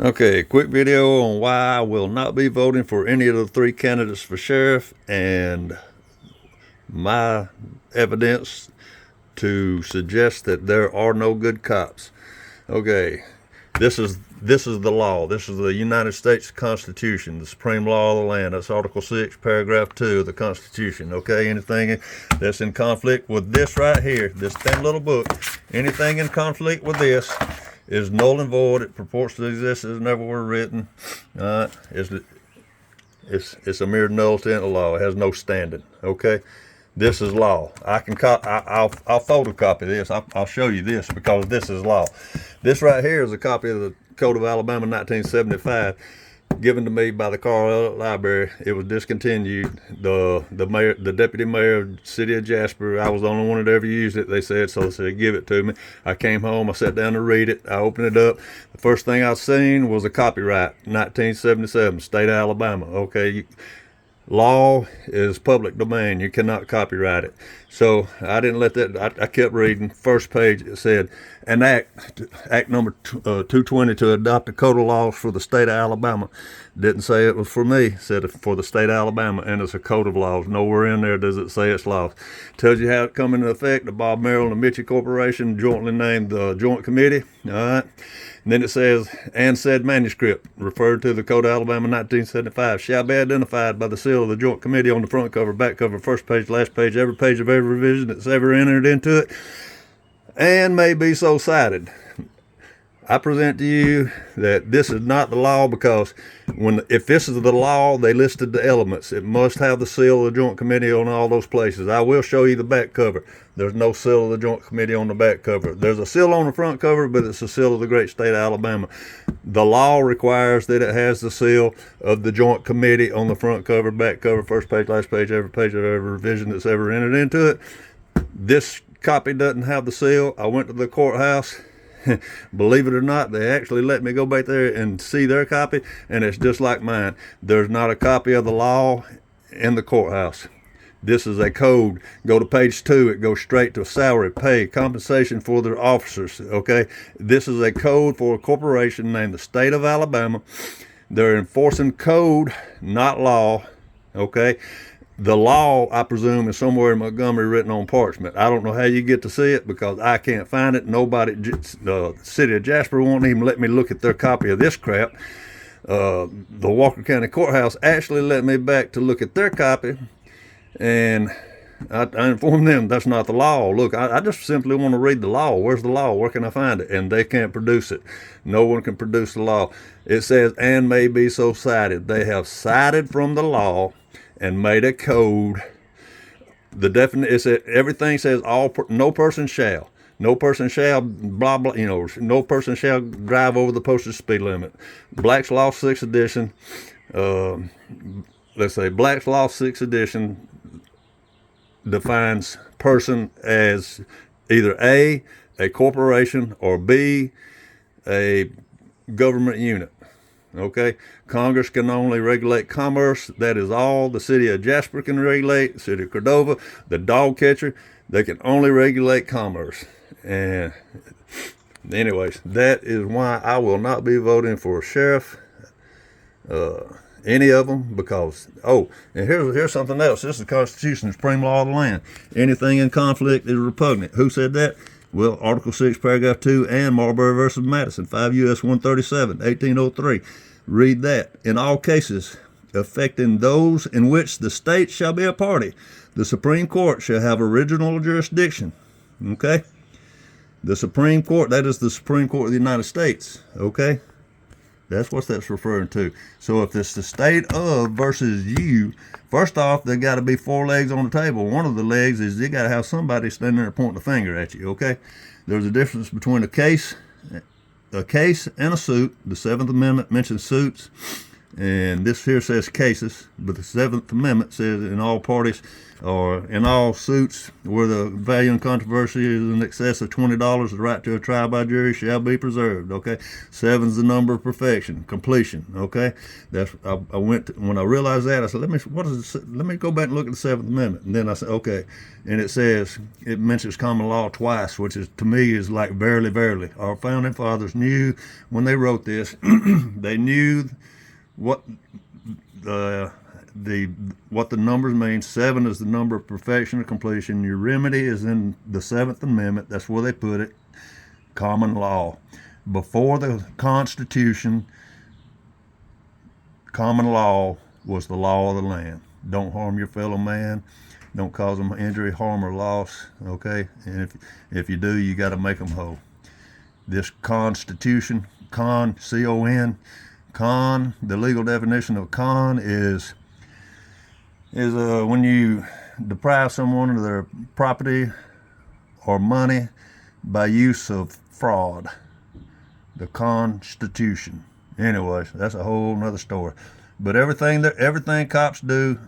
Okay, quick video on why I will not be voting for any of the three candidates for sheriff and my evidence to suggest that there are no good cops. Okay, this is the law. This is the United States Constitution, the supreme law of the land. That's Article 6, Paragraph 2 of the Constitution. Okay, anything that's in conflict with this right here, this thin little book, anything in conflict with this is null and void. It purports to exist as never were written. It's a mere nullity in the law. It has no standing. Okay, this is law. I'll photocopy this. I'll show you this because this is law. This right here is a copy of the Code of Alabama, 1975, given to me by the Carl Library. It was discontinued. The mayor, the deputy mayor of the city of Jasper, I was the only one that ever used it. They said so. They said give it to me. I came home. I sat down to read it. I opened it up. The first thing I seen was a copyright, 1977, state of Alabama. Okay. Law is public domain. You cannot copyright it. So I didn't let that. I kept reading. First page, it said, an act number 220 to adopt a code of laws for the state of Alabama. Didn't say it was for me. It said for the state of Alabama, and it's a code of laws. Nowhere in there does it say it's laws. Tells you how it come into effect. The Bob Merrill and Mitchell Corporation, jointly named the Joint Committee. All right. And then it says, and said manuscript, referred to the Code of Alabama 1975, shall be identified by the seal of the Joint Committee on the front cover, back cover, first page, last page, every page of every revision that's ever entered into it, and may be so cited. I present to you that this is not the law because if this is the law, they listed the elements. It must have the seal of the Joint Committee on all those places. I will show you the back cover. There's no seal of the Joint Committee on the back cover. There's a seal on the front cover, but it's a seal of the great state of Alabama. The law requires that it has the seal of the Joint Committee on the front cover, back cover, first page, last page, every page of every revision that's ever entered into it. This copy doesn't have the seal. I went to the courthouse. Believe it or not, they actually let me go back there and see their copy, and it's just like mine. There's not a copy of the law in the courthouse. This is a code. Go to page 2. It goes straight to salary, pay, compensation for their officers. Okay, this is a code for a corporation named the State of Alabama. They're enforcing code, not law. Okay. The law, I presume, is somewhere in Montgomery written on parchment. I don't know how you get to see it because I can't find it. Nobody, the city of Jasper won't even let me look at their copy of this crap. The Walker County Courthouse actually let me back to look at their copy, and I informed them that's not the law. Look, I just simply want to read the law. Where's the law? Where can I find it? And they can't produce it. No one can produce the law. It says, and may be so cited. They have cited from the law and made a code. The definition, everything says no person shall, blah blah, no person shall drive over the posted speed limit. Black's Law 6th edition, let's say Black's Law 6th edition defines person as either A corporation, or B, a government unit. Okay, Congress can only regulate commerce. That is all the city of Jasper can regulate. The city of Cordova, the dog catcher, they can only regulate commerce. And anyways, that is why I will not be voting for a sheriff, any of them, because, and here's something else. This is the Constitution, the supreme law of the land. Anything in conflict is repugnant. Who said that? Well, Article 6, Paragraph 2, and Marbury versus Madison, 5 U.S. 137, 1803. Read that. In all cases affecting those in which the state shall be a party, the Supreme Court shall have original jurisdiction. Okay? The Supreme Court, that is the Supreme Court of the United States. Okay? That's what that's referring to. So if it's the state of versus you, first off, there got to be 4 legs on the table. One of the legs is you got to have somebody standing there pointing a finger at you, okay? There's a difference between a case and a suit. The 7th Amendment mentions suits, And this here says cases, but the Seventh Amendment says in all parties or in all suits where the value and controversy is in excess of $20, the right to a trial by jury shall be preserved. Okay, 7's the number of perfection, completion. Okay, that's I went to, when I realized that I said, let me go back and look at the Seventh Amendment, and then I said, okay, and it says it mentions common law twice, which is to me is like verily, verily. Our founding fathers knew when they wrote this, they knew what what the numbers mean. 7 is the number of perfection or completion. Your remedy is in the Seventh Amendment. That's where they put it. Common law. Before the Constitution, common law was the law of the land. Don't harm your fellow man. Don't cause them injury, harm, or loss. Okay, and if you do, you got to make them whole. This Constitution, C-O-N. Con, the legal definition of con is when you deprive someone of their property or money by use of fraud. The Constitution. Anyways, that's a whole nother story. But everything cops do,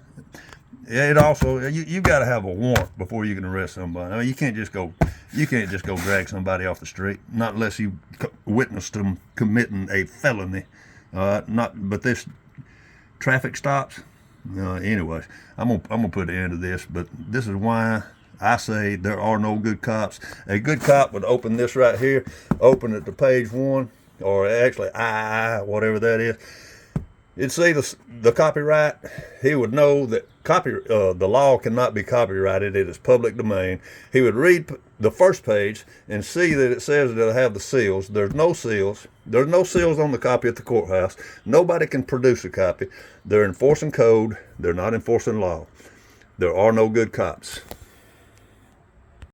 it also you got to have a warrant before you can arrest somebody. I mean, you can't just go drag somebody off the street, not unless you witnessed them committing a felony. But this traffic stops. Anyways, I'm gonna put an end to this. But this is why I say there are no good cops. A good cop would open this right here, open it to page 1, or actually whatever that is. It'd see the copyright. He would know that the law cannot be copyrighted. It is public domain. He would read the first page and see that it says that it'll have the seals. There's no seals. There's no seals on the copy at the courthouse. Nobody can produce a copy. They're enforcing code. They're not enforcing law. There are no good cops.